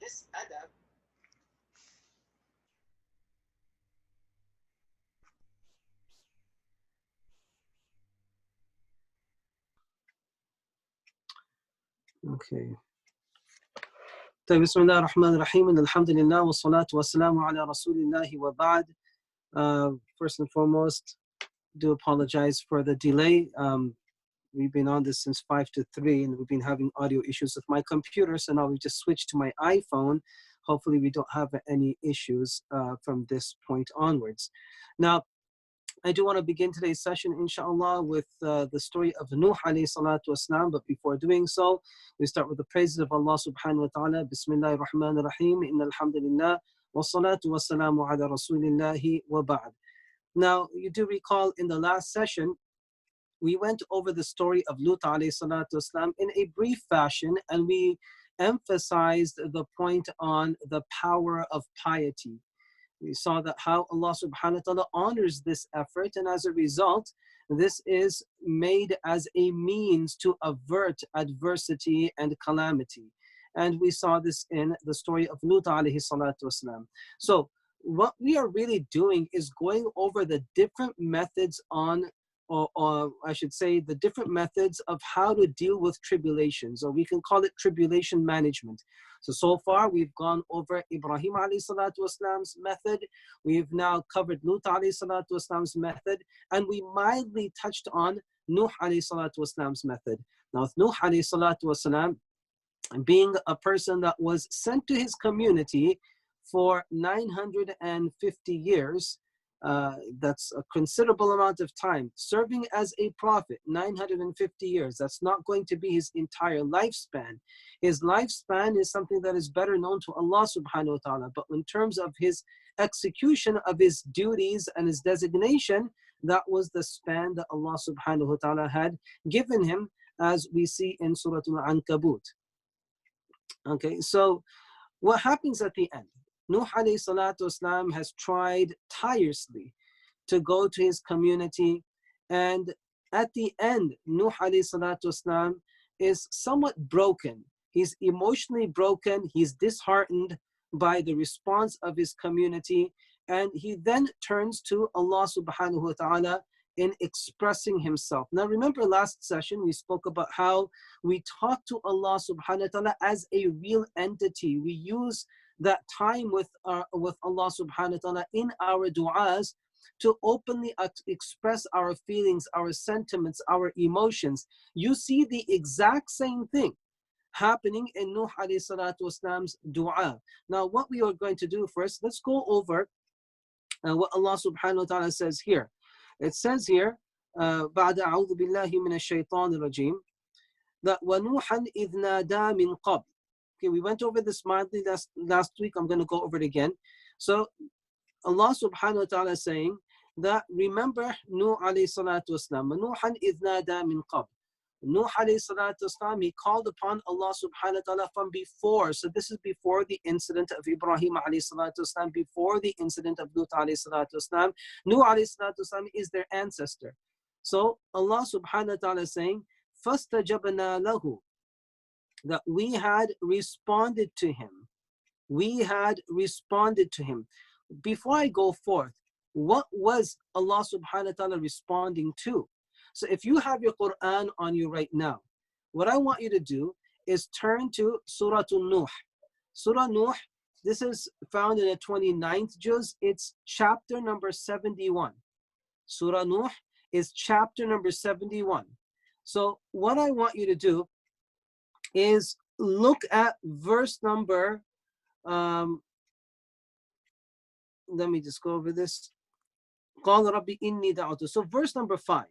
this adab. Okay. بسم الله الرحمن الرحيم الحمد لله والصلاة والسلام على رسول الله وبعد. First and foremost, do apologize for the delay. We've been on this since 5 to 3 and we've been having audio issues with my computer, so now we just switched to my iPhone. Hopefully we don't have any issues from this point onwards. Now, I do want to begin today's session, inshallah, with the story of Nuh alayhi salatu wasalam. But before doing so, we start with the praises of Allah subhanahu wa ta'ala. Bismillahir Rahmanir Rahim. Inna alhamdulillah. Wassalatu wassalamu ala rasulillahi wa ba'd. Now, you do recall in the last session, we went over the story of Lut alayhi salatu wasalam in a brief fashion, and we emphasized the point on the power of piety. We saw that how Allah subhanahu wa ta'ala honors this effort, and as a result, this is made as a means to avert adversity and calamity. And we saw this in the story of Lut alayhi salatu wasalam. So what we are really doing is going over the different methods on, or I should say, the different methods of how to deal with tribulations, or we can call it tribulation management. So far we've gone over Ibrahim alayhi salatu wasalam's method. We've now covered Lut alayhi salatu wasalam's method, and we mildly touched on Nuh alayhi salatu wasalam's method. Now, with Nuh alayhi salatu wasalam being a person that was sent to his community for 950 years, that's a considerable amount of time, serving as a prophet, 950 years. That's not going to be his entire lifespan. His lifespan is something that is better known to Allah subhanahu wa ta'ala. But in terms of his execution of his duties and his designation, that was the span that Allah subhanahu wa ta'ala had given him, as we see in Surah Al-Ankabut. Okay, so what happens at the end? Nuh alayhi salatu wasalam has tried tirelessly to go to his community, and at the end, Nuh alayhi salatu wasalam is somewhat broken. He's emotionally broken, he's disheartened by the response of his community, and he then turns to Allah subhanahu wa ta'ala in expressing himself. Now remember, last session we spoke about how we talk to Allah subhanahu wa ta'ala as a real entity. We use that time with Allah subhanahu wa ta'ala in our du'as to openly express our feelings, our sentiments, our emotions. You see the exact same thing happening in Nuh alayhi salatu wasalam's du'a. Now what we are going to do first, let's go over what Allah subhanahu wa ta'ala says here. It says here, بعد أعوذ بالله من الشيطان الرجيم, that وَنُوحًا إِذْ نَادَى مِنْ قَبْلِ. Okay, we went over this mildly last week. I'm going to go over it again. So Allah subhanahu wa ta'ala is saying that remember Nuh alayhi salatu wasalam, وَنُوحًا إِذْ نَادَى مِنْ قَبْلِ. Nuh alayhi salatu wasalam, he called upon Allah subhanahu wa ta'ala from before. So this is before the incident of Ibrahim alayhi salatu wasalam, before the incident of Lut alayhi salatu wasalam. Nuh alayhi salatu wasalam is their ancestor. So Allah subhanahu wa ta'ala is saying, فَاسْتَجَبْنَا لَهُ, that we had responded to him. We had responded to him. Before I go forth, what was Allah subhanahu wa ta'ala responding to? So if you have your Quran on you right now, what I want you to do is turn to Surah Nuh. Surah Nuh, this is found in the 29th juz. It's chapter number 71. Surah Nuh is chapter number 71. So what I want you to do is look at verse number, let me just go over this. قَالَ رَبِّ إِنِّي دَعَوْتُ. So verse number 5.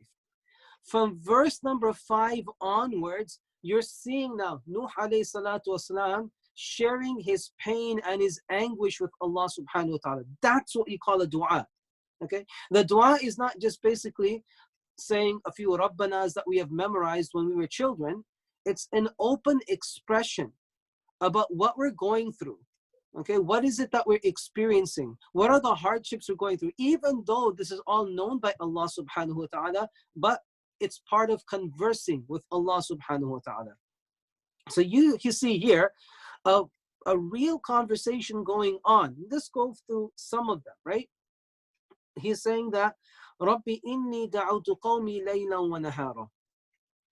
From verse number 5 onwards, you're seeing now Nuh alayhi salatu wasalam sharing his pain and his anguish with Allah subhanahu wa ta'ala. That's what you call a dua. Okay? The dua is not just basically saying a few Rabbanas that we have memorized when we were children. It's an open expression about what we're going through. Okay, what is it that we're experiencing? What are the hardships we're going through? Even though this is all known by Allah subhanahu wa ta'ala, but it's part of conversing with Allah subhanahu wa ta'ala. So you see here, a real conversation going on. Let's go through some of them, right? He's saying that Rabbi inni da'awtu qawmi laylan wa nahara.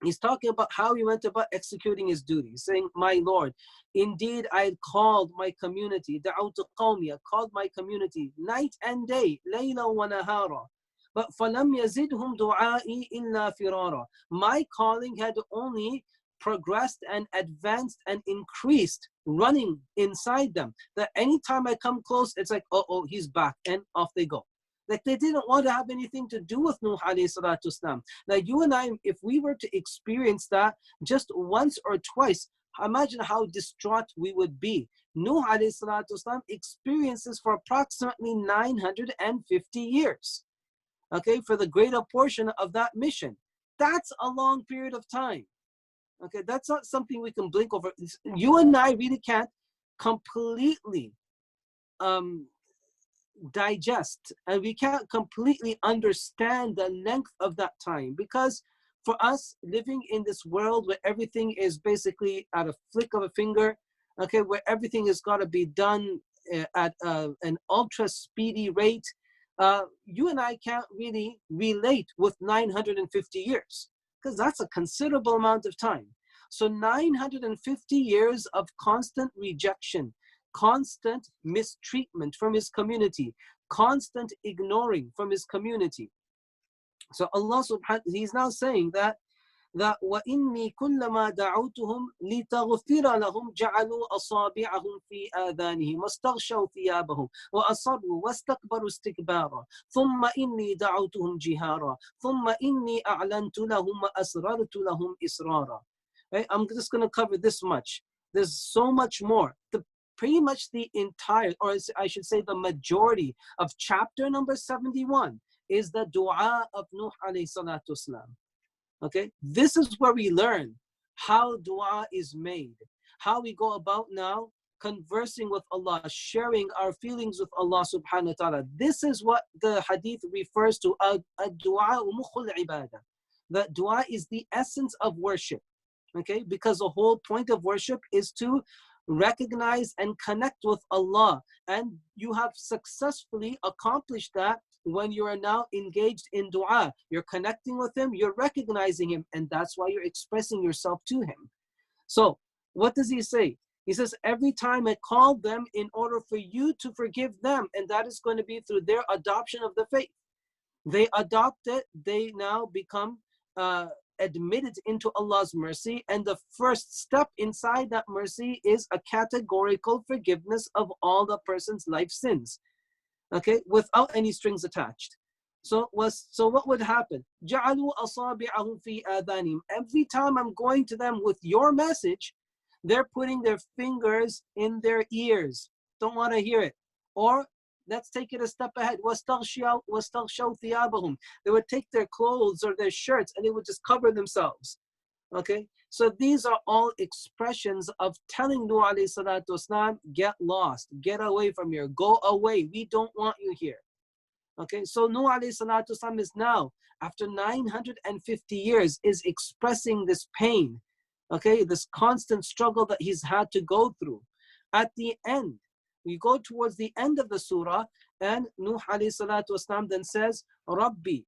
He's talking about how he went about executing his duties, saying, my Lord, indeed I had called my community, da'awtu qawmi, I called my community night and day, laylan wa nahara. But فَلَمْ يَزِدْهُمْ دُعَائِي إِلَّا فِرَارًا. My calling had only progressed and advanced and increased, running inside them. That anytime I come close, it's like, oh, he's back, and off they go. Like they didn't want to have anything to do with Nuh alayhi salatu wasalam. Now you and I, if we were to experience that just once or twice, imagine how distraught we would be. Nuh alayhi salatu wasalam experiences for approximately 950 years. Okay, for the greater portion of that mission. That's a long period of time. Okay, that's not something we can blink over. You and I really can't completely digest, and we can't completely understand the length of that time, because for us living in this world where everything is basically at a flick of a finger, okay, where everything has got to be done at an ultra speedy rate, you and I can't really relate with 950 years, because that's a considerable amount of time. So 950 years of constant rejection, constant mistreatment from his community, constant ignoring from his community. So Allah subhanahu, he's now saying that وَإِنِّي كُلَّمَا دَعَوْتُهُمْ لِتَغْفِرَ لَهُمْ جَعَلُوا أَصَابِعَهُمْ فِي آذَانِهِمْ وَاسْتَغْشَوْا ثِيَابَهُمْ وَأَصَرُّوا وَاسْتَكْبَرُوا اسْتِكْبَارًا ثُمَّ إِنِّي دَعَوْتُهُمْ جِهَارًا ثُمَّ إِنِّي أَعْلَنْتُ لَهُمْ وَأَسْرَرْتُ لَهُمْ إِسْرَارًا. Right? I'm just going to cover this much. There's so much more. Pretty much the entire, or I should say the majority of chapter number 71 is the dua of Nuh alayhi salatu wasalam. Okay, this is where we learn how dua is made, how we go about now conversing with Allah, sharing our feelings with Allah subhanahu wa ta'ala. This is what the hadith refers to, ad-dua mukhul ibadah. That dua is the essence of worship, okay? Because the whole point of worship is to recognize and connect with Allah, and you have successfully accomplished that when you are now engaged in dua. You're connecting with him, you're recognizing him, and that's why you're expressing yourself to him. So what does he say? He says, every time I called them in order for you to forgive them, and that is going to be through their adoption of the faith. They adopt it, they now become admitted into Allah's mercy, and the first step inside that mercy is a categorical forgiveness of all the person's life sins, okay, without any strings attached. So what would happen? جَعَلُوا أَصَابِعَهُمْ فِي آذَانِهِمْ. Every time I'm going to them with your message, they're putting their fingers in their ears, don't want to hear it. Or let's take it a step ahead. وَاسْتَغْشَوْا ثِيَابَهُمْ. They would take their clothes or their shirts and they would just cover themselves. Okay, so these are all expressions of telling Nuh alayhi salatu wasalam, get lost, get away from here, go away, we don't want you here. Okay, so Nuh alayhi salatu wasalam is now, after 950 years, is expressing this pain, okay, this constant struggle that he's had to go through. At the end, we go towards the end of the surah, and Nuh alayhi salatu wasalam then says, Rabbi,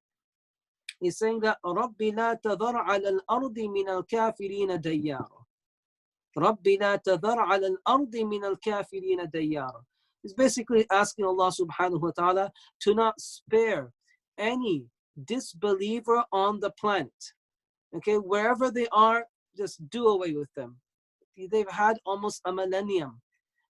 he's saying that رَبِّ لَا تَذَرْ عَلَى الْأَرْضِ مِنَ الْكَافِرِينَ دَيَّارًا. رَبِّ لَا تَذَرْ عَلَى الْأَرْضِ مِنَ الْكَافِرِينَ دَيَّارًا. He's basically asking Allah subhanahu wa ta'ala to not spare any disbeliever on the planet. Okay, wherever they are, just do away with them. They've had almost a millennium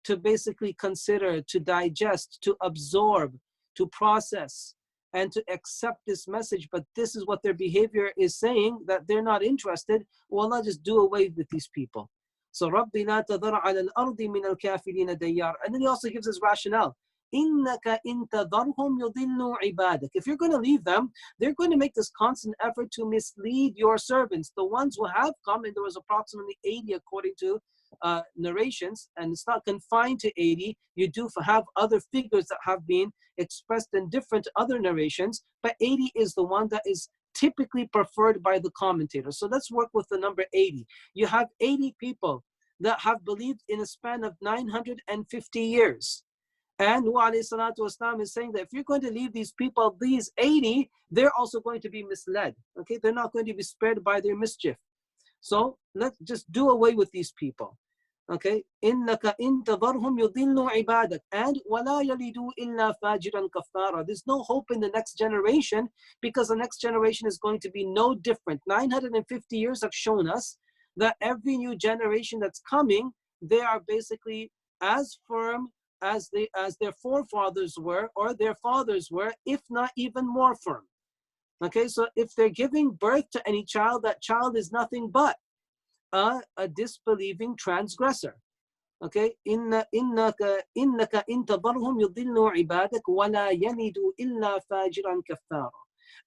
to basically consider, to digest, to absorb, to process, and to accept this message, but this is what their behavior is saying, that they're not interested. Well, Allah, just do away with these people. So رَبِّ لَا تَذَرْ عَلَى الْأَرْضِ مِنَ الْكَافِرِينَ دَيَّارًا. And then he also gives his rationale. إِنَّكَ إِن تَذَرْهُمْ يُضِلُّوا عِبَادَكَ. If you're going to leave them, they're going to make this constant effort to mislead your servants, the ones who have come, and there was approximately 80 according to narrations, and it's not confined to 80. You do have other figures that have been expressed in different other narrations, but 80 is the one that is typically preferred by the commentators. So let's work with the number 80. You have 80 people that have believed in a span of 950 years. And Nuh alayhi salatu wasalam is saying that if you're going to leave these people, these 80, they're also going to be misled. Okay, they're not going to be spared by their mischief. So let's just do away with these people. Okay, إِنَّكَ إِن تَذَرْهُمْ يُضِلُّ عِبَادَكَ and وَلَا يَلِدُوا إِلَّا فَاجِرًا كَفَّارًا. There's no hope in the next generation because the next generation is going to be no different. 950 years have shown us that every new generation that's coming, they are basically as firm as their forefathers were or their fathers were, if not even more firm. Okay, so if they're giving birth to any child, that child is nothing but a disbelieving transgressor. Okay, innaka in tadarhum yudillu ibadak wa la yalidu illa fajiran kaffara.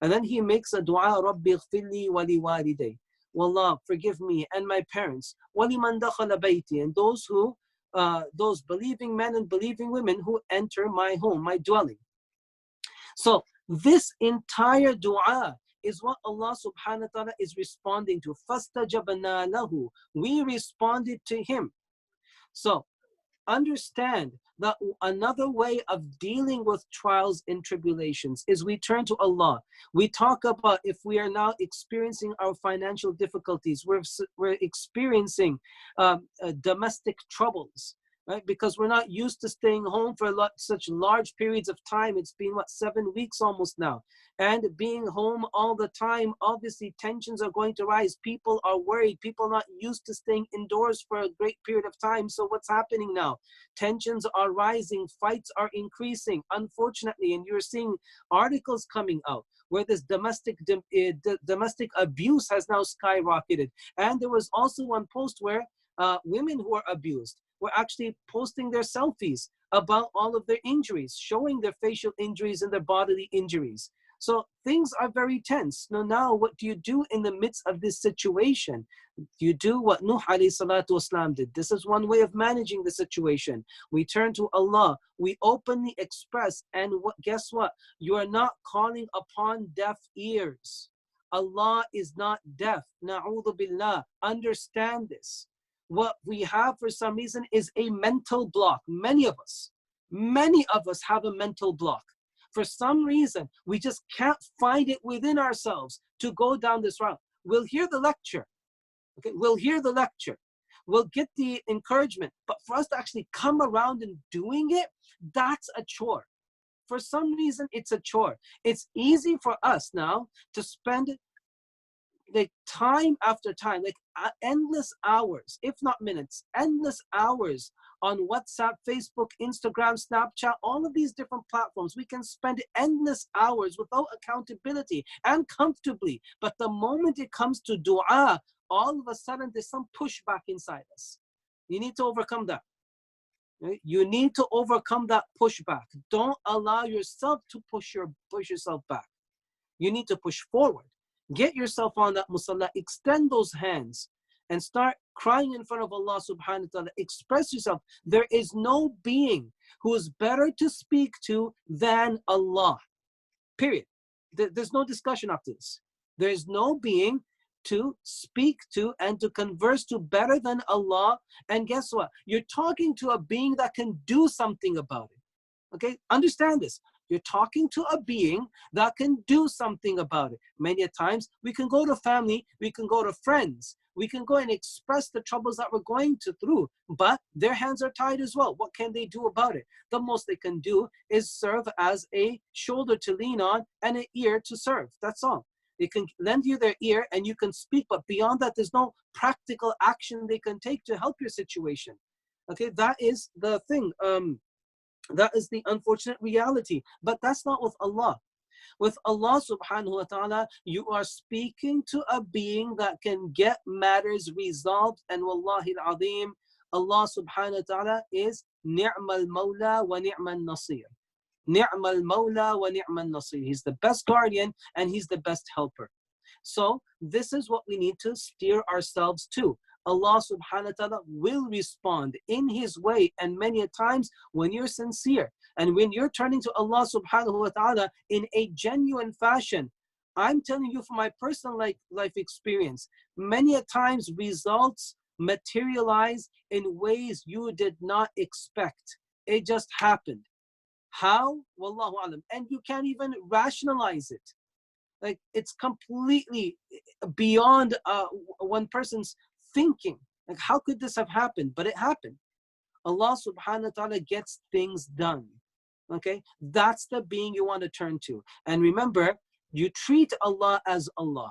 And then he makes a dua, Rabbi ighfirli wa liwaliday. Wallah, forgive me and my parents. Wa liman dakhala bayti, and those believing men and believing women who enter my home, my dwelling. So this entire dua is what Allah subhanahu wa ta'ala is responding to. فَاسْتَجَبْنَا لَهُ. We responded to him. So understand that another way of dealing with trials and tribulations is we turn to Allah. We talk about if we are now experiencing our financial difficulties, we're experiencing domestic troubles, right? Because we're not used to staying home for such large periods of time. It's been, 7 weeks almost now. And being home all the time, obviously tensions are going to rise. People are worried. People are not used to staying indoors for a great period of time. So what's happening now? Tensions are rising. Fights are increasing, unfortunately. And you're seeing articles coming out where this domestic abuse has now skyrocketed. And there was also one post where women who are abused were actually posting their selfies about all of their injuries, showing their facial injuries and their bodily injuries. So things are very tense. Now what do you do in the midst of this situation? You do what Nuh alayhi salatu wasalam did. This is one way of managing the situation. We turn to Allah. We openly express, and guess what? You are not calling upon deaf ears. Allah is not deaf. Na'udhu billah. Understand this. What we have for some reason is a mental block. Many of us have a mental block. For some reason, we just can't find it within ourselves to go down this route. We'll hear the lecture. Okay, we'll hear the lecture. We'll get the encouragement. But for us to actually come around and doing it, that's a chore. For some reason, it's a chore. It's easy for us now to spend like time after time, like endless hours, if not minutes, endless hours on WhatsApp, Facebook, Instagram, Snapchat, all of these different platforms. We can spend endless hours without accountability and comfortably. But the moment it comes to dua, all of a sudden there's some pushback inside us. You need to overcome that. Right? You need to overcome that pushback. Don't allow yourself to push yourself back. You need to push forward. Get yourself on that musalla, extend those hands and start crying in front of Allah subhanahu wa ta'ala. Express yourself. There is no being who is better to speak to than Allah. Period. There's no discussion after this. There is no being to speak to and to converse to better than Allah. And guess what? You're talking to a being that can do something about it. Okay? Understand this. You're talking to a being that can do something about it. Many times we can go to family, we can go to friends, we can go and express the troubles that we're going through, but their hands are tied as well. What can they do about it? The most they can do is serve as a shoulder to lean on and an ear to serve. That's all. They can lend you their ear and you can speak, but beyond that, there's no practical action they can take to help your situation. Okay, that is the thing. That is the unfortunate reality. But that's not with Allah. With Allah subhanahu wa ta'ala, you are speaking to a being that can get matters resolved. And wallahi al-azim, Allah subhanahu wa ta'ala is ni'mal mawla wa ni'mal nasir. Ni'mal mawla wa ni'mal nasir. He's the best guardian and he's the best helper. So this is what we need to steer ourselves to. Allah subhanahu wa ta'ala will respond in his way, and many a times when you're sincere and when you're turning to Allah subhanahu wa ta'ala in a genuine fashion. I'm telling you from my personal life experience, many a times results materialize in ways you did not expect. It just happened. How? Wallahu alam. And you can't even rationalize it. Like, it's completely beyond one person's thinking. Like, how could this have happened? But it happened. Allah subhanahu wa ta'ala gets things done. Okay? That's the being you want to turn to. And remember, you treat Allah as Allah.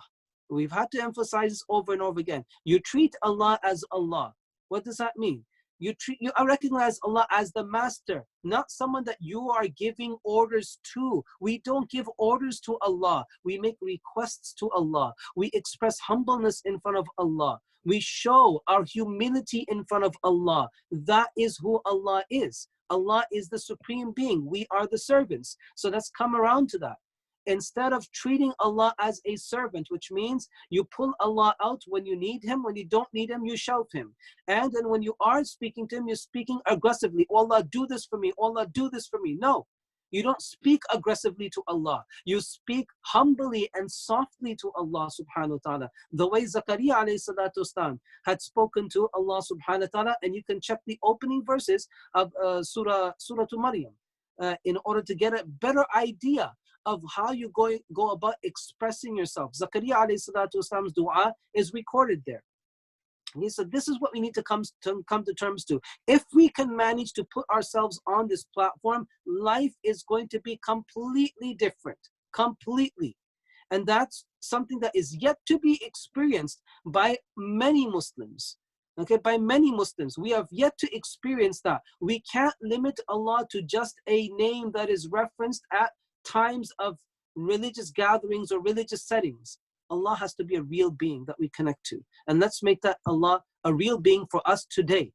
We've had to emphasize this over and over again. You treat Allah as Allah. What does that mean? You recognize Allah as the master, not someone that you are giving orders to. We don't give orders to Allah. We make requests to Allah. We express humbleness in front of Allah. We show our humility in front of Allah. That is who Allah is. Allah is the supreme being. We are the servants. So let's come around to that. Instead of treating Allah as a servant, which means you pull Allah out when you need Him, when you don't need Him, you shelf Him. And then when you are speaking to Him, you're speaking aggressively. Oh Allah, do this for me. Oh Allah, do this for me. No, you don't speak aggressively to Allah. You speak humbly and softly to Allah subhanahu wa ta'ala. The way Zakaria alayhi salatu wasalam had spoken to Allah subhanahu wa ta'ala, and you can check the opening verses of Surah Maryam in order to get a better idea of how you go about expressing yourself. Zakaria alayhi salatu wasalam's dua is recorded there. And he said, this is what we need to come to terms to. If we can manage to put ourselves on this platform, life is going to be completely different. Completely. And that's something that is yet to be experienced by many Muslims. Okay, by many Muslims. We have yet to experience that. We can't limit Allah to just a name that is referenced at times of religious gatherings or religious settings. Allah has to be a real being that we connect to. And let's make that Allah a real being for us today.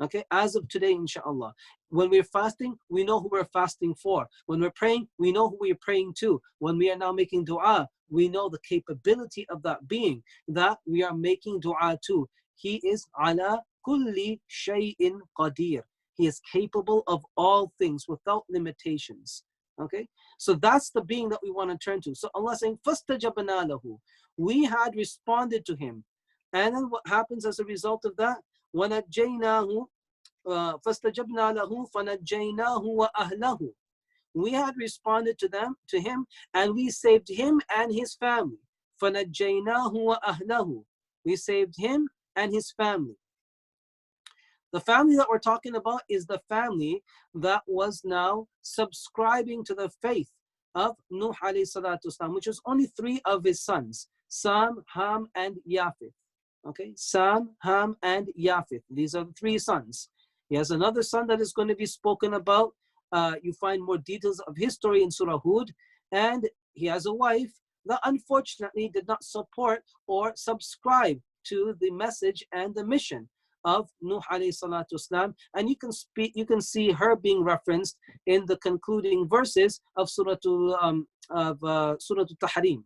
Okay, as of today, inshallah. When we're fasting, we know who we're fasting for. When we're praying, we know who we're praying to. When we are now making dua, we know the capability of that being that we are making dua to. He is ala kulli shay'in qadir. He is capable of all things without limitations. Okay, so that's the being that we want to turn to. So Allah is saying, فَاسْتَجَبْنَا لَهُ. We had responded to him. And then what happens as a result of that? وَنَجَّيْنَاهُ فَاسْتَجَبْنَا لَهُ فَنَجَّيْنَاهُ وَأَهْلَهُ. We had responded to him, and we saved him and his family. فَنَجَّيْنَاهُ وَأَهْلَهُ. We saved him and his family. The family that we're talking about is the family that was now subscribing to the faith of Nuh alayhi salatu wasalam, which was only 3 of his sons, Sam, Ham, and Yafith. Okay, Sam, Ham, and Yafith. These are the 3 sons. He has another son that is going to be spoken about. You find more details of his story in Surah Hud. And he has a wife that unfortunately did not support or subscribe to the message and the mission of Nuh alayhi salatu wasalam, and you can see her being referenced in the concluding verses of Surah Tahrim.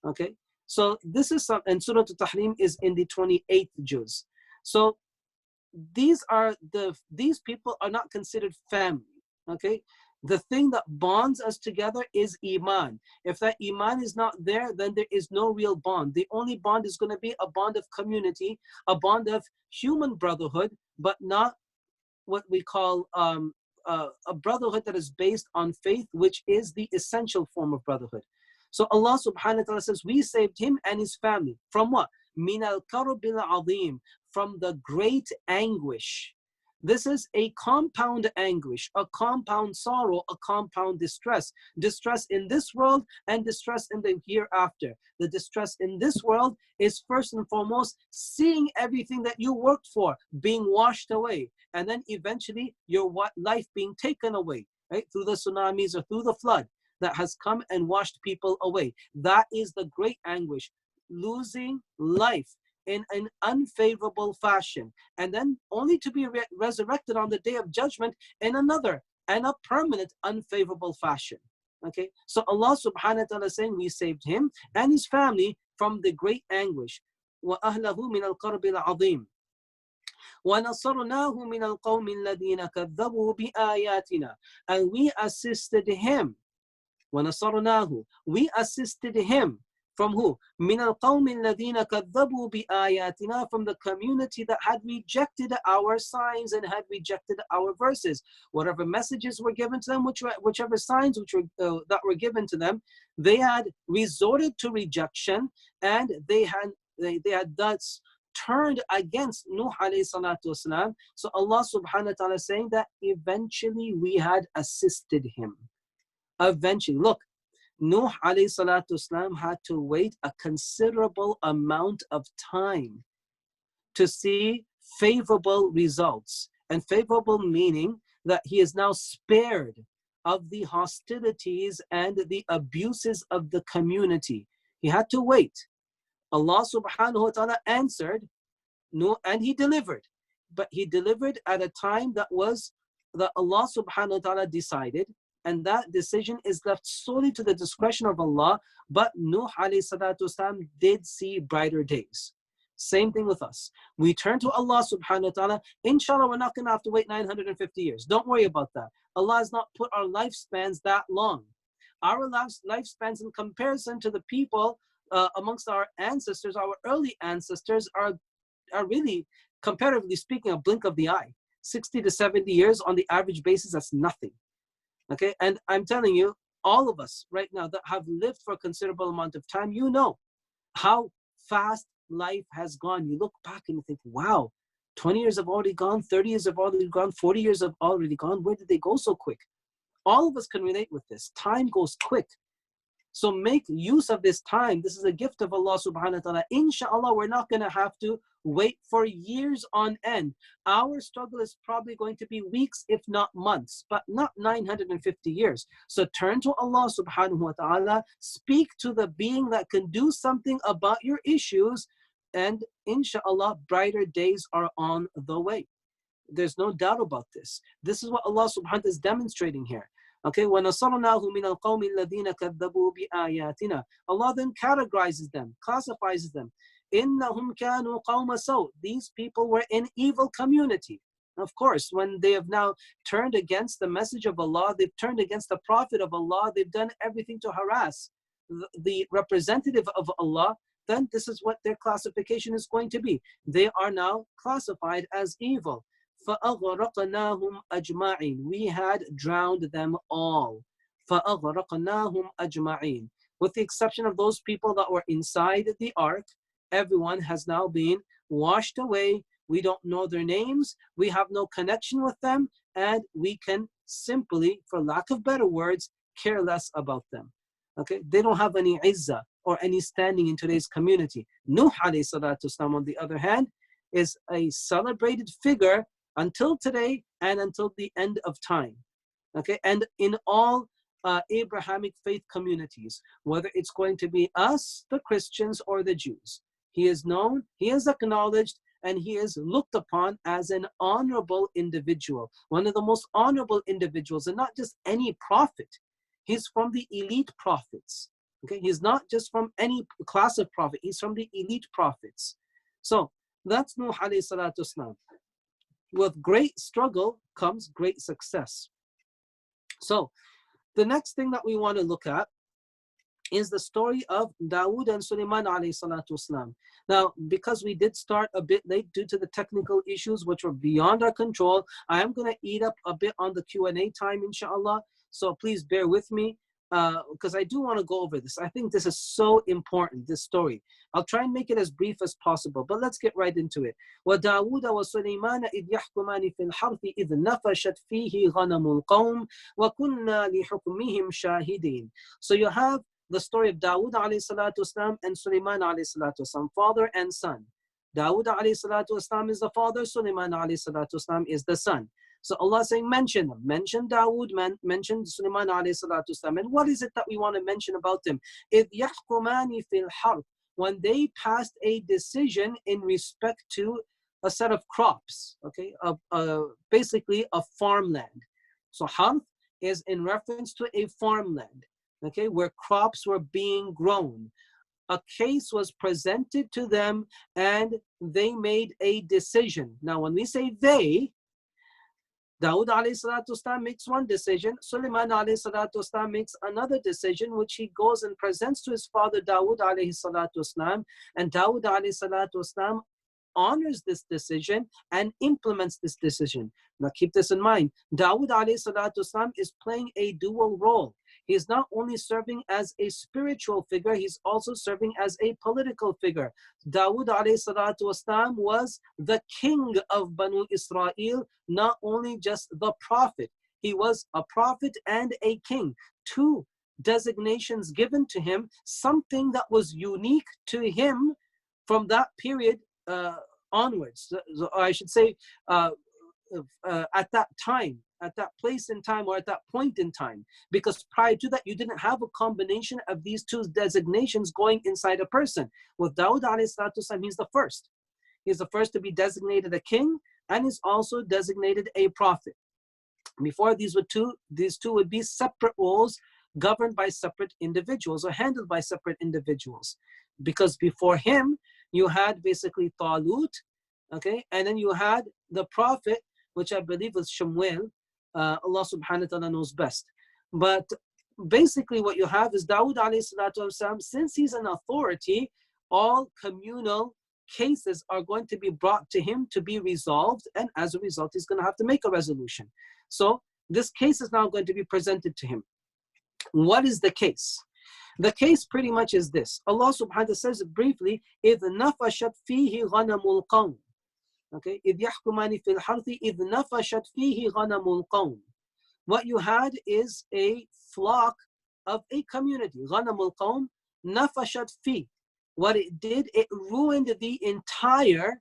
Okay, so this is and Surah Tahrim is in the 28th juz. So these people are not considered family. Okay, the thing that bonds us together is Iman. If that Iman is not there, then there is no real bond. The only bond is going to be a bond of community, a bond of human brotherhood, but not what we call a brotherhood that is based on faith, which is the essential form of brotherhood. So Allah subhanahu wa ta'ala says, we saved him and his family. From what? Min al-karabil azim, from the great anguish. This is a compound anguish, a compound sorrow, a compound distress. Distress in this world and distress in the hereafter. The distress in this world is first and foremost seeing everything that you worked for being washed away. And then eventually your life being taken away, right? Through the tsunamis or through the flood that has come and washed people away. That is the great anguish. Losing life in an unfavorable fashion, and then only to be resurrected on the day of judgment in another and a permanent unfavorable fashion. Okay, so Allah subhanahu wa ta'ala is saying we saved him and his family from the great anguish. وَأَهْلَهُ مِنَ الْقَرْبِ الْعَظِيمِ وَنَصَرْنَاهُ مِنَ الْقَوْمِ الَّذِينَ كَذَّبُوا بِآيَاتِنَا. And we assisted him. وَنَصَرْنَاهُ. We assisted him From who? مِنَ الْقَوْمِ الَّذِينَ كَذَّبُوا بِآيَاتِنَا, from the community that had rejected our signs and had rejected our verses. Whatever messages were given to them, whichever signs that were given to them, they had resorted to rejection, and they had thus turned against Nuh alayhi salatu wasalam. So Allah subhanahu wa ta'ala is saying that eventually we had assisted him. Eventually, look, Nuh alayhi salatu wasalam had to wait a considerable amount of time to see favorable results. And favorable meaning that he is now spared of the hostilities and the abuses of the community. He had to wait. Allah subhanahu wa ta'ala answered, no, and he delivered. But he delivered at a time that Allah subhanahu wa ta'ala decided, and that decision is left solely to the discretion of Allah. But Nuh alayhi salatu wasalam did see brighter days. Same thing with us. We turn to Allah subhanahu wa ta'ala. Inshallah, we're not going to have to wait 950 years. Don't worry about that. Allah has not put our lifespans that long. Our lifespans in comparison to the people amongst our ancestors, our early ancestors, are really, comparatively speaking, a blink of the eye. 60 to 70 years on the average basis, that's nothing. Okay, and I'm telling you, all of us right now that have lived for a considerable amount of time, you know how fast life has gone. You look back and you think, wow, 20 years have already gone, 30 years have already gone, 40 years have already gone. Where did they go so quick? All of us can relate with this. Time goes quick. So make use of this time. This is a gift of Allah subhanahu wa ta'ala. Inshallah, we're not going to have to wait for years on end. Our struggle is probably going to be weeks, if not months, but not 950 years. So turn to Allah subhanahu wa ta'ala, speak to the being that can do something about your issues, and inshallah, brighter days are on the way. There's no doubt about this. This is what Allah subhanahu wa ta'ala is demonstrating here. Okay, وَنَصَرْنَاهُ مِنَ الْقَوْمِ الَّذِينَ كَذَّبُوا بِآيَاتِنَا. Allah then categorizes them, classifies them. إِنَّهُمْ كَانُوا قَوْمَ سَوْءٍ. These people were an evil community. Of course, when they have now turned against the message of Allah, they've turned against the Prophet of Allah, they've done everything to harass the representative of Allah, then this is what their classification is going to be. They are now classified as evil. فَأَغْرَقْنَاهُمْ أَجْمَعِينَ. We had drowned them all. فَأَغْرَقْنَاهُمْ أَجْمَعِينَ. With the exception of those people that were inside the ark, everyone has now been washed away. We don't know their names. We have no connection with them. And we can simply, for lack of better words, care less about them. Okay? They don't have any izzah or any standing in today's community. Nuh alayhi salatu wasalam, on the other hand, is a celebrated figure until today and until the end of time. Okay, and in all Abrahamic faith communities, whether it's going to be us, the Christians, or the Jews, he is known, he is acknowledged, and he is looked upon as an honorable individual, one of the most honorable individuals, and not just any prophet. He's from the elite prophets. Okay, he's not just from any class of prophet, he's from the elite prophets. So that's Nuh alayhi salatu wasalam. With great struggle comes great success. So the next thing that we want to look at is the story of Dawood and Sulaiman alayhi salatu wasalam. Now, because we did start a bit late due to the technical issues which were beyond our control, I am going to eat up a bit on the Q&A time, inshallah. So please bear with me, because I do want to go over this. I think this is so important, this story. I'll try and make it as brief as possible, but let's get right into it. وَدَاوُودَ وَسُلَيْمَانَ إِذْ يَحْكُمَانِ فِي الْحَرْثِ إِذْ نَفَشَتْ فِيهِ غَنَمُ الْقَوْمِ وَكُنَّا لِحُكْمِهِمْ شَاهِدِينَ. So you have the story of Dawood alayhi salatu wasalam and Sulaiman alayhi salatu wasalam, father and son. Dawood alayhi salatu wasalam is the father, Sulaiman alayhi salatu wasalam is the son. So Allah is saying, mention them. Mention Dawood, mention Sulaiman alayhi salatu wasalam. And what is it that we want to mention about them? إِذْ يَحْكُمَانِ فِي الْحَرْثِ. When they passed a decision in respect to a set of crops, okay, basically a farmland. So harth is in reference to a farmland, okay, where crops were being grown. A case was presented to them and they made a decision. Now, when we say they, Dawood alayhi salatu wasalam makes one decision. Sulaiman alayhi salatu wasalam makes another decision, which he goes and presents to his father Dawood alayhi salatu wasalam. And Dawood alayhi salatu wasalam honors this decision and implements this decision. Now keep this in mind. Dawood alayhi salatu wasalam is playing a dual role. He is not only serving as a spiritual figure, he's also serving as a political figure. Dawood alayhi salatu wasalam was the king of Banu Israel, not only just the prophet. He was a prophet and a king. Two designations given to him, something that was unique to him from that period onwards. So I should say at that time, at that place in time, or at that point in time, because prior to that you didn't have a combination of these two designations going inside a person. With Dawud alayhi salatu wasalam, he's the first. He's the first to be designated a king, and he's also designated a prophet. Before these two would be separate roles governed by separate individuals or handled by separate individuals. Because before him, you had basically Talut, okay, and then you had the prophet, which I believe was Shmuel. Allah subhanahu wa ta'ala knows best. But basically what you have is Dawud alayhi salatu wasalam, since he's an authority, all communal cases are going to be brought to him to be resolved, and as a result, he's going to have to make a resolution. So this case is now going to be presented to him. What is the case? The case pretty much is this. Allah subhanahu wa ta'ala says it briefly, إِذْ نَفَشَتْ فِيهِ غَنَمُ الْقَوْمِ. Okay, إِذْ يَحْكُمَانِ فِي الْحَرْثِ إِذْ نَفَشَتْ فِيهِ غَنَمُ الْقَوْمِ. What you had is a flock of a community. غَنَمُ الْقَوْمِ نَفَشَتْ فِيهِ. What it did, it ruined the entire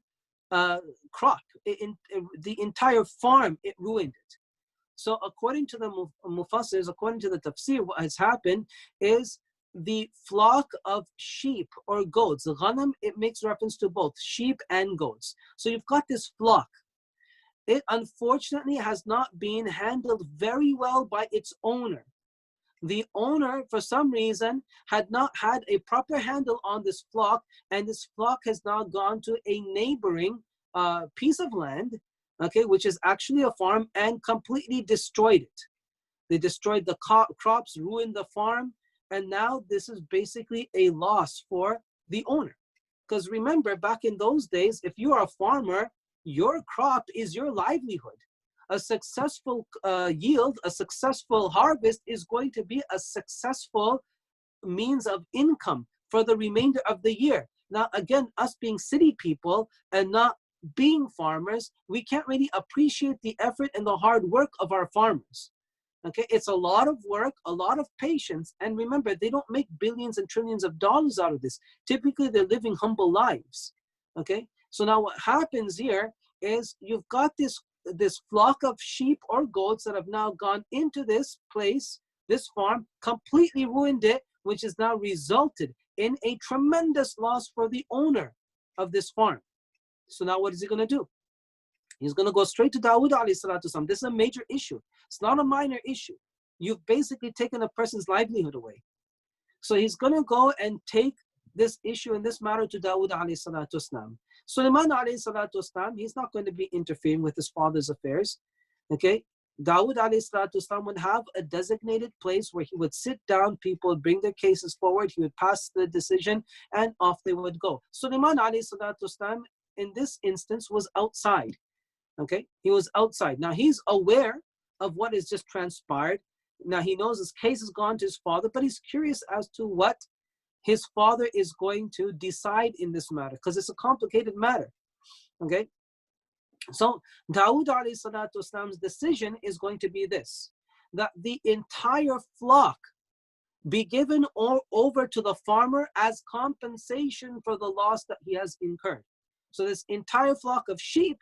crop, the entire farm, it ruined it. So according to the Mufassirs, according to the tafsir, what has happened is the flock of sheep or goats, the ghanam, it makes reference to both sheep and goats. So you've got this flock. It unfortunately has not been handled very well by its owner. The owner, for some reason, had not had a proper handle on this flock, and this flock has now gone to a neighboring piece of land, okay, which is actually a farm, and completely destroyed it. They destroyed the crops, ruined the farm, and now this is basically a loss for the owner. Because remember, back in those days, if you are a farmer, your crop is your livelihood. A successful yield, a successful harvest is going to be a successful means of income for the remainder of the year. Now, again, us being city people and not being farmers, we can't really appreciate the effort and the hard work of our farmers. Okay, it's a lot of work, a lot of patience, and remember, they don't make billions and trillions of dollars out of this. Typically, they're living humble lives. Okay, so now what happens here is you've got this flock of sheep or goats that have now gone into this place, this farm, completely ruined it, which has now resulted in a tremendous loss for the owner of this farm. So now what is he going to do? He's going to go straight to Dawud alayhi salatu wasalam. This is a major issue. It's not a minor issue. You've basically taken a person's livelihood away. So he's going to go and take this issue and this matter to Dawud alayhi salatu wasalam. Sulaiman alayhi salatu wasalam, he's not going to be interfering with his father's affairs. Okay? Dawud alayhi salatu wasalam would have a designated place where he would sit down, people would bring their cases forward, he would pass the decision, and off they would go. Sulaiman alayhi salatu wasalam, in this instance, was outside. Okay, he was outside. Now he's aware of what has just transpired. Now he knows his case has gone to his father, but he's curious as to what his father is going to decide in this matter, because it's a complicated matter. Okay, so Dawud alayhi salatu wasalam's decision is going to be this: that the entire flock be given over to the farmer as compensation for the loss that he has incurred. So this entire flock of sheep,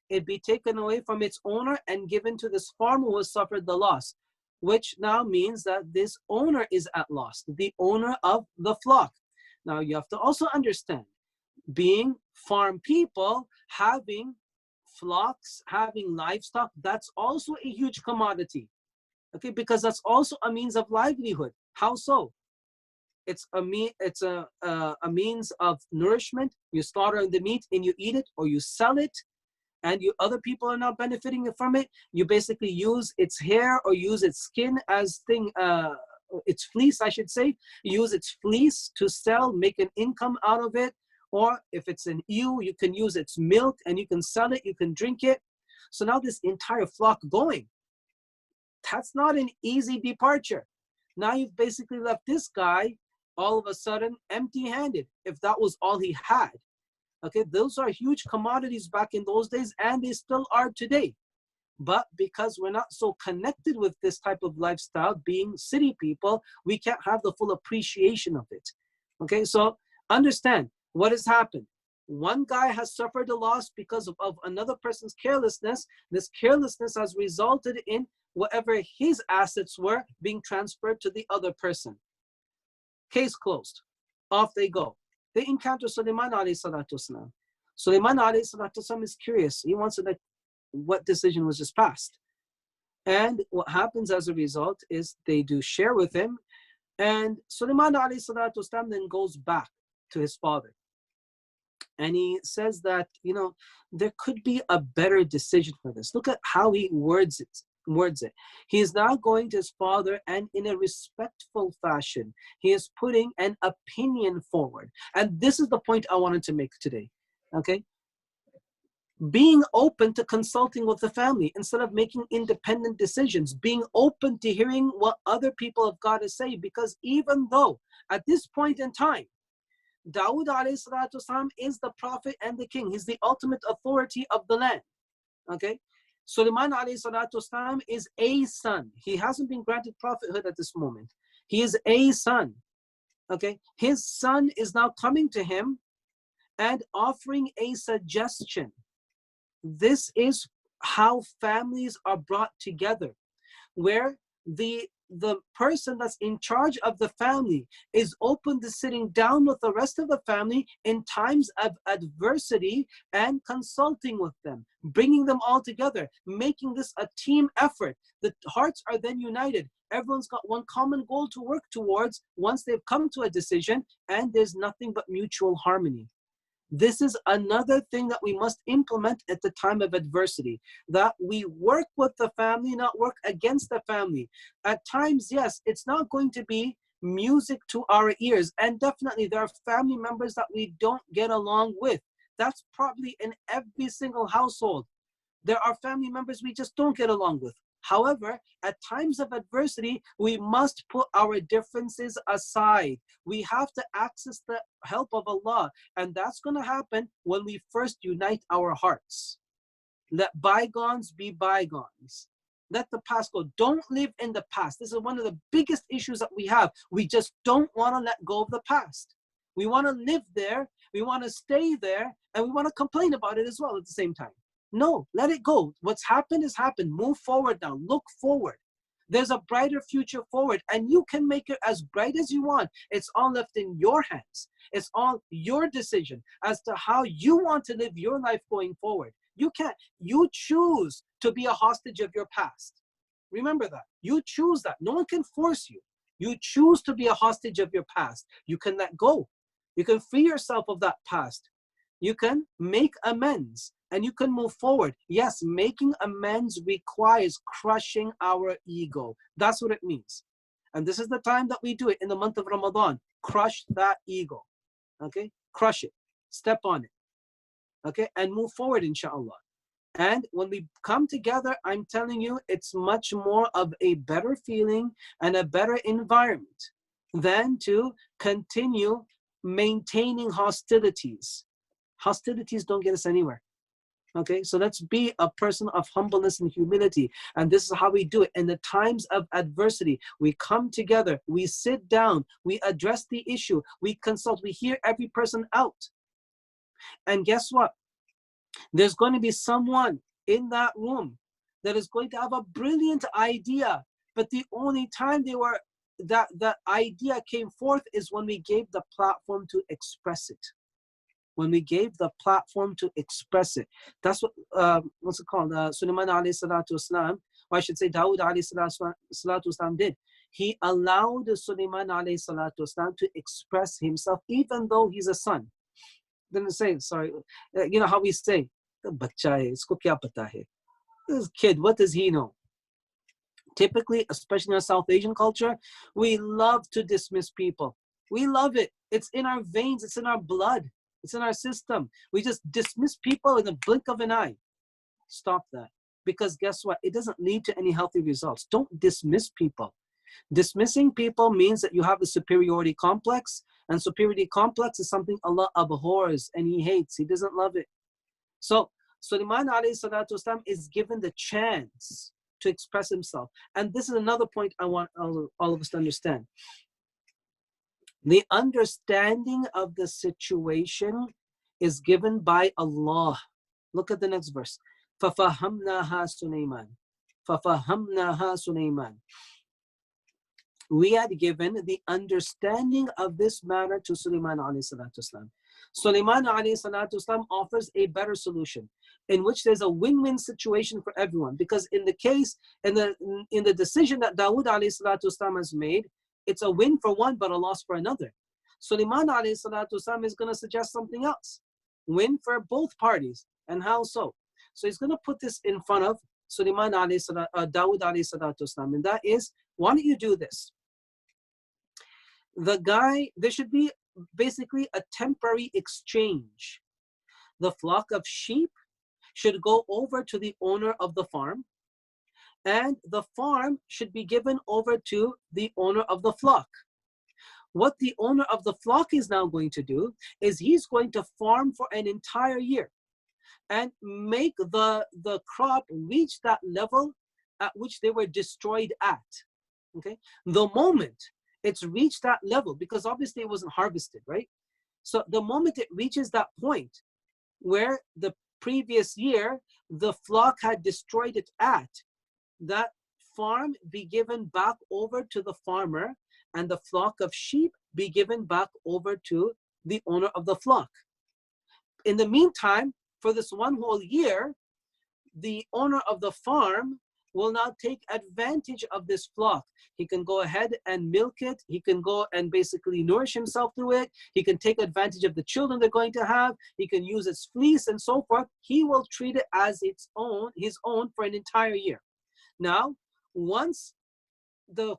it be taken away from its owner and given to this farmer who has suffered the loss, which now means that this owner is at loss, the owner of the flock. Now you have to also understand, being farm people, having flocks, having livestock, that's also a huge commodity, okay, because that's also a means of livelihood. How so? It's a means of nourishment. You slaughter the meat and you eat it, or you sell it, and other people are now benefiting from it, you basically use its hair or use its skin as its fleece, I should say. You use its fleece to sell, make an income out of it. Or if it's an ewe, you can use its milk and you can sell it, you can drink it. So now this entire flock going, that's not an easy departure. Now you've basically left this guy all of a sudden empty-handed, if that was all he had. Okay, those are huge commodities back in those days, and they still are today. But because we're not so connected with this type of lifestyle, being city people, we can't have the full appreciation of it. Okay, so understand what has happened. One guy has suffered a loss because of another person's carelessness. This carelessness has resulted in whatever his assets were being transferred to the other person. Case closed. Off they go. They encounter Sulaiman alayhi salatu wasalam. Sulaiman alayhi salatu wasalam is curious. He wants to know what decision was just passed. And what happens as a result is they do share with him. And Sulaiman alayhi salatu wasalam then goes back to his father. And he says that, there could be a better decision for this. Look at how he words it. He is now going to his father, and in a respectful fashion, he is putting an opinion forward. And this is the point I wanted to make today. Okay? Being open to consulting with the family instead of making independent decisions, being open to hearing what other people have got to say, because even though at this point in time, Dawood alayhi salatu wasalam is the prophet and the king. He's the ultimate authority of the land. Okay? Sulaiman alayhi salatu wasalam is a son. He hasn't been granted prophethood at this moment. He is a son. Okay? His son is now coming to him and offering a suggestion. This is how families are brought together, where the person that's in charge of the family is open to sitting down with the rest of the family in times of adversity and consulting with them, bringing them all together, making this a team effort. The hearts are then united. Everyone's got one common goal to work towards once they've come to a decision, and there's nothing but mutual harmony. This is another thing that we must implement at the time of adversity, that we work with the family, not work against the family. At times, yes, it's not going to be music to our ears, and definitely there are family members that we don't get along with. That's probably in every single household. There are family members we just don't get along with. However, at times of adversity, we must put our differences aside. We have to access the help of Allah. And that's going to happen when we first unite our hearts. Let bygones be bygones. Let the past go. Don't live in the past. This is one of the biggest issues that we have. We just don't want to let go of the past. We want to live there. We want to stay there. And we want to complain about it as well at the same time. No, let it go. What's happened has happened. Move forward now. Look forward. There's a brighter future forward, and you can make it as bright as you want. It's all left in your hands. It's all your decision as to how you want to live your life going forward. You can't. You choose to be a hostage of your past. Remember that. You choose that. No one can force you. You choose to be a hostage of your past. You can let go. You can free yourself of that past. You can make amends. And you can move forward. Yes, making amends requires crushing our ego. That's what it means. And this is the time that we do it in the month of Ramadan. Crush that ego. Okay? Crush it. Step on it. Okay? And move forward, inshallah. And when we come together, I'm telling you, it's much more of a better feeling and a better environment than to continue maintaining hostilities. Hostilities don't get us anywhere. Okay, so let's be a person of humbleness and humility. And this is how we do it. In the times of adversity, we come together, we sit down, we address the issue, we consult, we hear every person out. And guess what? There's going to be someone in that room that is going to have a brilliant idea. But the only time that idea came forth is when we gave the platform to express it. When we gave the platform to express it. That's what, what's it called? Sulaiman alayhi salatu wasalam, or I should say Dawood alayhi salatu wasalam did. He allowed Sulaiman alayhi salatu wasalam to express himself, even though he's a son. Didn't say, sorry, you know how we say, बच्चा है, इसको क्या पता है? This kid, what does he know? Typically, especially in our South Asian culture, we love to dismiss people. We love it. It's in our veins. It's in our blood. It's in our system. We just dismiss people in the blink of an eye. Stop that. Because guess what? It doesn't lead to any healthy results. Don't dismiss people. Dismissing people means that you have a superiority complex, and superiority complex is something Allah abhors and He hates. He doesn't love it. So Sulaiman alayhi salatu wasalam is given the chance to express himself. And this is another point I want all of us to understand. The understanding of the situation is given by Allah. Look at the next verse. فَفَهَمْنَاهَا سُلَيْمَانَ فَفَهَمْنَاهَا سُلَيْمَانَ. We had given the understanding of this matter to Sulaiman alayhi salatu wasalam. Sulaiman alayhi salatu wasalam offers a better solution in which there's a win-win situation for everyone. Because in the case, in the decision that Dawood alayhi salatu wasalam has made, it's a win for one but a loss for another. Sulaiman alayhi salatu wasalam is going to suggest something else. Win for both parties. And how so? So he's going to put this in front of Sulaiman alayhi salatu, Dawood alayhi salatu wasalam. And that is, why don't you do this? There should be basically a temporary exchange. The flock of sheep should go over to the owner of the farm, and the farm should be given over to the owner of the flock. What the owner of the flock is now going to do is he's going to farm for an entire year and make the crop reach that level at which they were destroyed at. Okay, the moment it's reached that level, because obviously it wasn't harvested, right? So the moment it reaches that point where the previous year the flock had destroyed it at, that farm be given back over to the farmer, and the flock of sheep be given back over to the owner of the flock. In the meantime, for this one whole year, the owner of the farm will now take advantage of this flock. He can go ahead and milk it. He can go and basically nourish himself through it. He can take advantage of the children they're going to have. He can use its fleece and so forth. He will treat it as his own for an entire year. Now, once the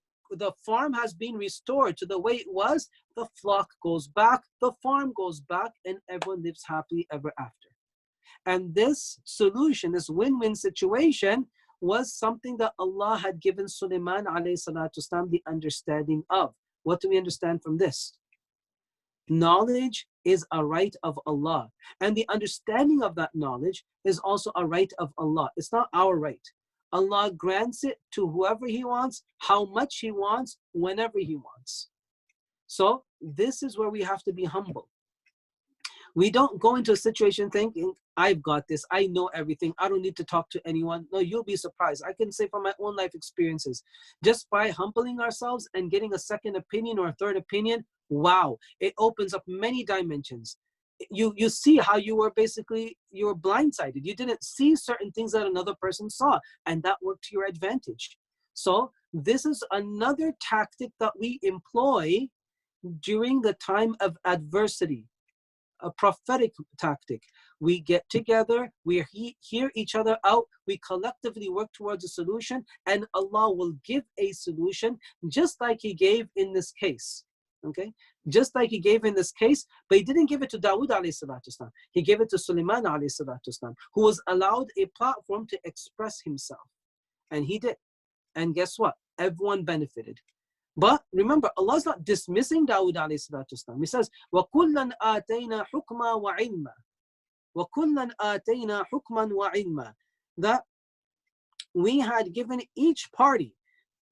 farm has been restored to the way it was, the flock goes back, the farm goes back, and everyone lives happily ever after. And this solution, this win-win situation, was something that Allah had given Sulaiman alayhi salatu wasalam the understanding of. What do we understand from this? Knowledge is a right of Allah, and the understanding of that knowledge is also a right of Allah. It's not our right. Allah grants it to whoever He wants, how much He wants, whenever He wants. So this is where we have to be humble. We don't go into a situation thinking, I've got this, I know everything, I don't need to talk to anyone. No, you'll be surprised. I can say from my own life experiences, just by humbling ourselves and getting a second opinion or a third opinion, wow, it opens up many dimensions. You see how you were blindsided. You didn't see certain things that another person saw, and that worked to your advantage. So this is another tactic that we employ during the time of adversity. A prophetic tactic. We get together, we hear each other out, we collectively work towards a solution, and Allah will give a solution just like He gave in this case. Okay? Just like He gave in this case, but He didn't give it to Dawood alayhi salatu wasalam. He gave it to Sulaiman alayhi salatu wasalam, who was allowed a platform to express himself. And he did. And guess what? Everyone benefited. But remember, Allah is not dismissing Dawood alayhi salatu wasalam. He says, وَكُلًّا آتَيْنَا حُكْمًا وَعِلْمًا. وَكُلًّا آتَيْنَا حُكْمًا وَعِلْمًا. That we had given each party,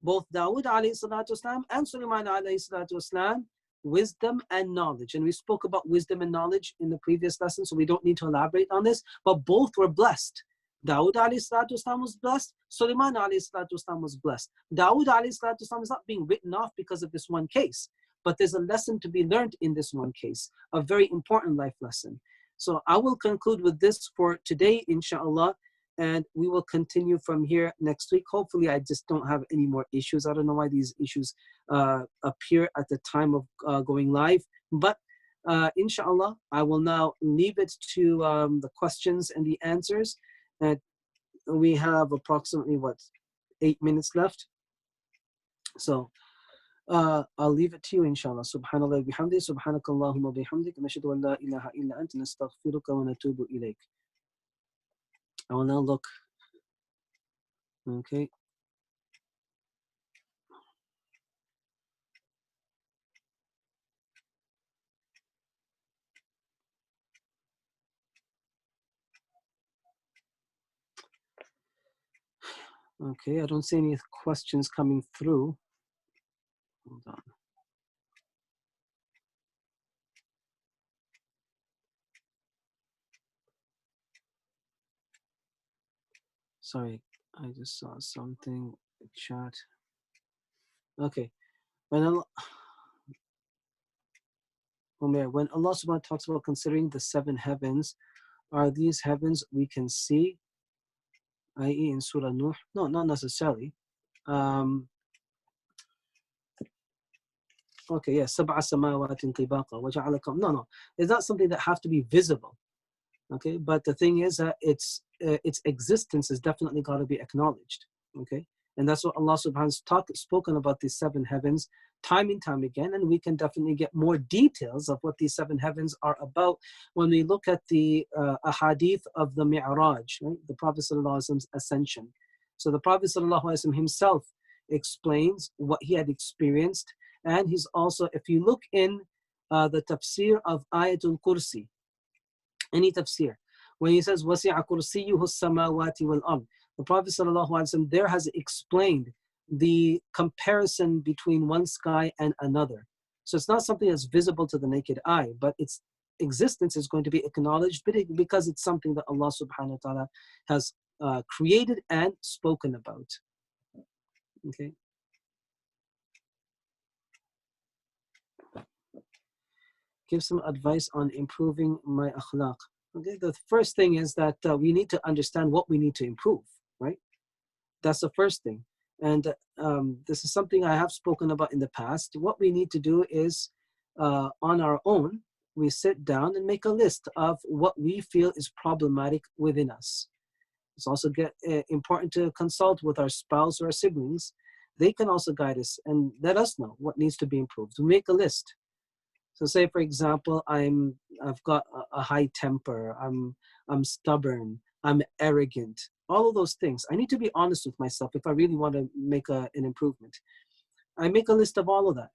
both Dawood alayhi salatu wasalam and Sulaiman alayhi salatu wasalam, wisdom and knowledge. And we spoke about wisdom and knowledge in the previous lesson, so we don't need to elaborate on this, but both were blessed. Dawood alayhi salatu wasalam was blessed. Sulaiman alayhi salatu wasalam was blessed. Dawood alayhi salatu wasalam is not being written off because of this one case, but there's a lesson to be learned in this one case, a very important life lesson. So I will conclude with this for today, inshallah, and we will continue from here next week. Hopefully I just don't have any more issues. I don't know why these issues appear at the time of going live, but Inshallah, I will now leave it to the questions and the answers. We have approximately, 8 minutes left. So I'll leave it to you, inshallah. Subhanallah bihamdi, subhanakallahumma bihamdik, nashhadu an la ilaha illa anta, nastaghfiruka wa natubu ilayk. I will now look. Okay. Okay, I don't see any questions coming through. Hold on. Sorry, I just saw something. Chat. Okay. When Allah subhanahu wa ta'ala talks about considering the 7 heavens, are these heavens we can see, i.e. in Surah Nuh? No, not necessarily. Okay, yes. No, it's not something that have to be visible. Okay, but the thing is that its existence is definitely got to be acknowledged. Okay, and that's what Allah subhanahu wa ta'ala spoken about these 7 heavens time and time again, and we can definitely get more details of what these 7 heavens are about when we look at the ahadith of the Mi'raj, right? The Prophet sallallahu alaihi wasallam's ascension. So the Prophet sallallahu alaihi wasallam himself explains what he had experienced, and he's also, if you look in the tafsir of Ayatul Kursi, any tafsir, when he says wasi'a kursiyyuhu as-samawati wal ard, the Prophet sallallahu alaihi wasallam there has explained the comparison between one sky and another. So it's not something that's visible to the naked eye, but its existence is going to be acknowledged because it's something that Allah subhanahu wa ta'ala has created and spoken about. Okay. Give some advice on improving my akhlaq. Okay, the first thing is that we need to understand what we need to improve, right? That's the first thing. And this is something I have spoken about in the past. What we need to do is, on our own, we sit down and make a list of what we feel is problematic within us. It's also important to consult with our spouse or our siblings. They can also guide us and let us know what needs to be improved. We make a list. So say, for example, I've got a high temper, I'm stubborn, I'm arrogant, all of those things. I need to be honest with myself if I really want to make an improvement. I make a list of all of that.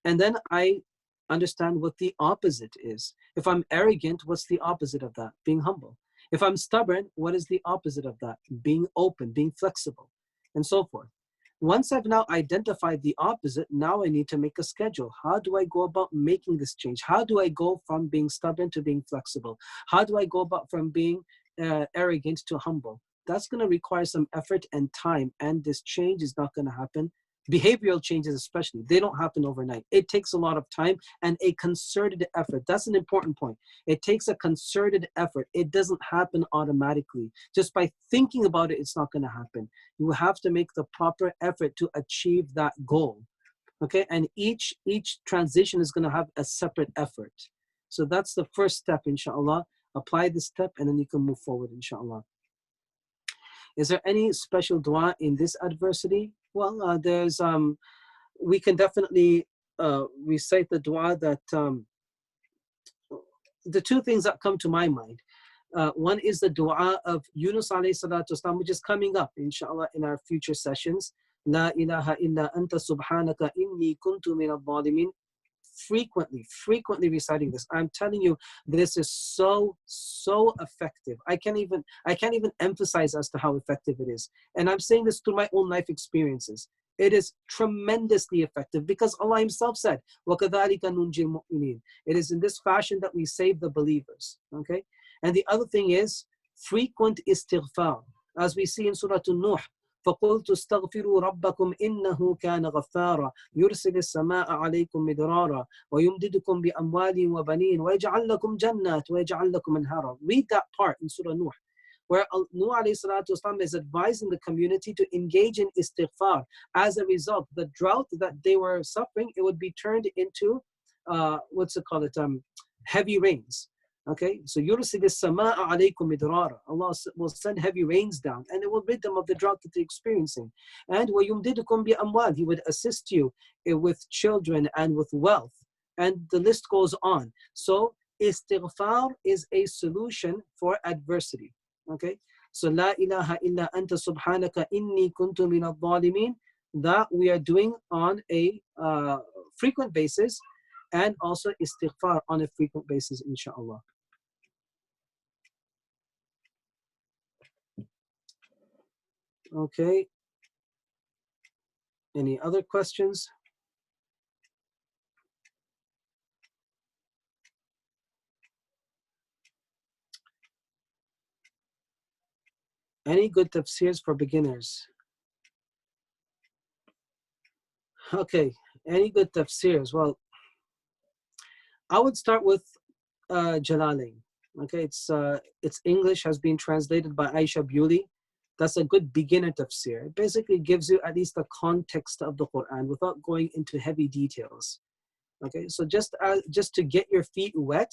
And then I understand what the opposite is. If I'm arrogant, what's the opposite of that? Being humble. If I'm stubborn, what is the opposite of that? Being open, being flexible, and so forth. Once I've now identified the opposite, now I need to make a schedule. How do I go about making this change? How do I go from being stubborn to being flexible? How do I go about from being arrogant to humble? That's going to require some effort and time, and this change is not going to happen. Behavioral changes especially, they don't happen overnight. It takes a lot of time and a concerted effort. That's an important point. It takes a concerted effort. It doesn't happen automatically. Just by thinking about it, it's not going to happen. You have to make the proper effort to achieve that goal. Okay, and each transition is going to have a separate effort. So that's the first step, inshallah. Apply this step and then you can move forward, inshallah. Is there any special dua in this adversity? Well, we can definitely recite the dua that, the 2 things that come to my mind. One is the dua of Yunus alayhi salatu wasalam, which is coming up, inshallah, in our future sessions. La ilaha illa anta subhanaka inni kuntu min al-zalimin. Frequently reciting this. I'm telling you, this is so effective. I can't even emphasize as to how effective it is. And I'm saying this through my own life experiences. It is tremendously effective because Allah Himself said, وَكَذَلِكَ نُنْجِي الْمُؤْمِنِينَ. It is in this fashion that we save the believers. Okay? And the other thing is frequent istighfar. As we see in Surah Nuh, فقلت استغفروا ربكم إنه كان غفارا يرسل السماء عليكم مدرارا ويمددكم بأموال وبنين ويجعل لكم جنات ويجعل لكم أنهارا. Read that part in Surah Nuh, where Nuh alayhi salatu wasalam is advising the community to engage in istighfar. As a result, the drought that they were suffering, it would be turned into heavy rains. Okay, so يُرْسِلِ السَّمَاءَ عَلَيْكُمْ مِدْرَارًا. Allah will send heavy rains down, and it will rid them of the drought that they're experiencing. And وَيُمْدِدُكُمْ بِأَمْوَالٍ. He would assist you with children and with wealth. And the list goes on. So istighfar is a solution for adversity. Okay, so La ilaha illa anta subhanaka inni kuntu min al-zalimin, that we are doing on a frequent basis, and also istighfar on a frequent basis, inshallah. Okay. Any other questions? Any good tafsirs for beginners? Okay. Any good tafsirs? Well, I would start with Jalalain. Okay, its English has been translated by Aisha Bewley. That's a good beginner tafsir. It basically gives you at least the context of the Quran without going into heavy details. Okay, so just to get your feet wet,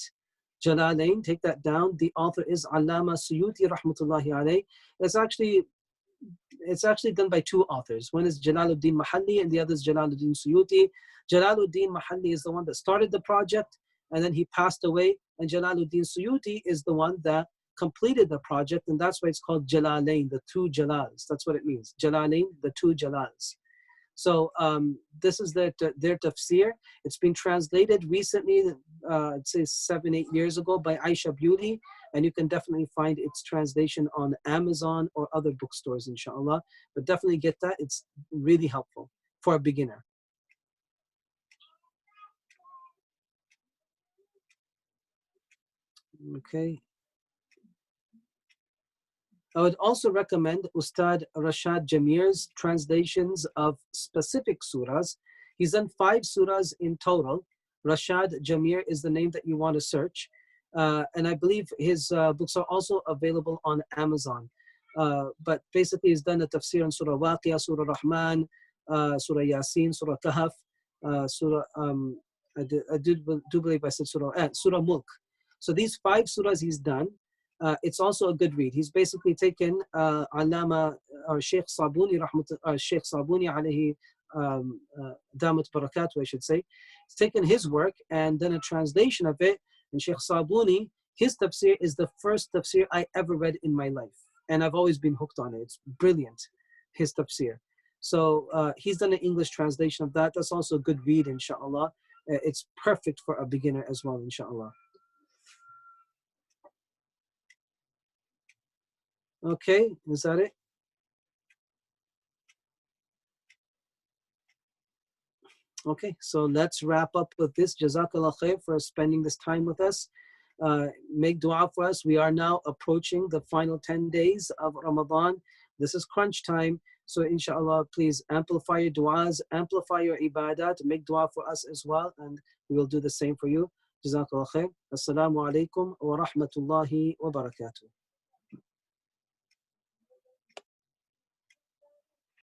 Jalalain, take that down. The author is Allama Suyuti rahmatullahi alayh. It's actually done by two authors. One is Jalaluddin Mahalli and the other is Jalaluddin Suyuti. Jalaluddin Mahalli is the one that started the project, and then he passed away. And Jalaluddin Suyuti is the one that completed the project, and that's why it's called Jalalain, the two Jalals. That's what it means. Jalalain, the two Jalals. So this is their tafsir. It's been translated recently, I'd say 7-8 years ago, by Aisha Bewley, and you can definitely find its translation on Amazon or other bookstores, inshallah. But definitely get that. It's really helpful for a beginner. Okay. I would also recommend Ustad Rashad Jamir's translations of specific surahs. He's done 5 surahs in total. Rashad Jamir is the name that you want to search. And I believe his books are also available on Amazon. But basically he's done a tafsir on Surah Waqiyah, Surah Rahman, Surah Yasin, Surah Kahf, I do believe I said Surah Mulk. So these 5 surahs he's done. It's also a good read. He's basically taken Allama or Sheikh Sabuni, Sheikh Sabuni alayhi damat barakatuh, I should say. He's taken his work and done a translation of it. And Sheikh Sabuni, his tafsir is the first tafsir I ever read in my life. And I've always been hooked on it. It's brilliant, his tafsir. So he's done an English translation of that. That's also a good read, inshallah. It's perfect for a beginner as well, inshallah. Okay, is that it? Okay, so let's wrap up with this. Jazakallah khair for spending this time with us. Make dua for us. We are now approaching the final 10 days of Ramadan. This is crunch time. So inshallah, please amplify your duas, amplify your ibadat, make dua for us as well, and we will do the same for you. Jazakallah khair. Assalamu alaikum wa rahmatullahi wa barakatuh.